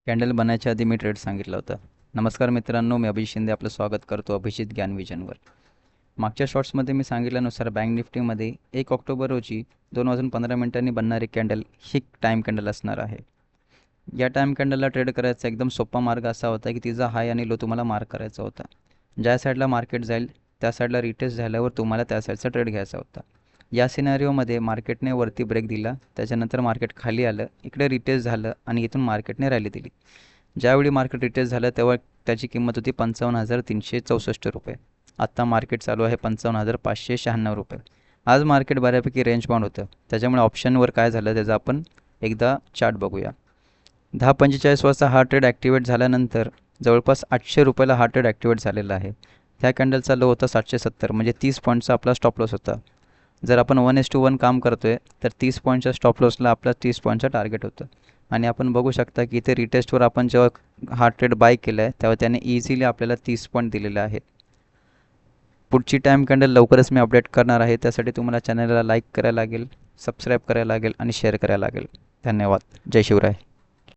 Candle बनायच्या आधी मी trade सांगितलं होतं. नमस्कार मित्रांनो, मी अभिजित शिंदे आपलं स्वागत करतो अभिजित ज्ञान विजनवर. मागच्या शॉर्ट्समध्ये मी सांगितल्यानुसार बँक निफ्टीमध्ये 1 ऑक्टोबर रोजी 2 वाजून 15 मिनिटांनी बनणारी कॅन्डल ही टाईम कॅन्डल असणार आहे. या टाईम कॅन्डलला ट्रेड करायचा एकदम सोपा मार्ग असा होता की तिचा हाय आणि लो तुम्हाला मार्क करायचा होता. ज्या साईडला मार्केट जाईल त्या साईडला रिटेस्ट झाल्यावर तुम्हाला त्या साईडचा ट्रेड घ्यायचा होता. या सिनारिओमध्ये मार्केटने वरती ब्रेक दिला, त्याच्यानंतर मार्केट खाली आलं, इकडे रिटेस्ट झालं आणि इथून मार्केटने रॅली दिली. ज्यावेळी मार्केट रिटेस्ट झालं तेव्हा त्याची किंमत होती 55,364 रुपये. आत्ता मार्केट चालू आहे 55,596 रुपये. आज मार्केट बऱ्यापैकी रेंज बाउंड होतं, त्याच्यामुळे ऑप्शनवर काय झालं त्याचा आपण एकदा चार्ट बघूया. 10:45 वाजता हा ट्रेड ॲक्टिवेट झाल्यानंतर जवळपास 800 रुपयाला हा ट्रेड ॲक्टिवेट झालेला आहे. त्या कॅन्डलचा लो होता 770, म्हणजे 30 पॉईंटचा आपला स्टॉप लॉस होता. जर आपण 1:1 काम करतो आहे तर 30 पॉईंटच्या स्टॉप लॉसला आपला 30 पॉईंटचा टार्गेट होतं. आणि आपण बघू शकता की इथे रिटेस्टवर आपण जेव्हा हा ट्रेड बाय केला आहे तेव्हा त्याने इझिली आपल्याला 30 पॉईंट दिलेले आहेत. पुढची टाईम कॅन्डल लवकरच मी अपडेट करणार आहे. त्यासाठी तुम्हाला चॅनलला लाईक करायला लागेल, सबस्क्राईब करायला लागेल आणि शेअर करायला लागेल. धन्यवाद. जय शिवराय.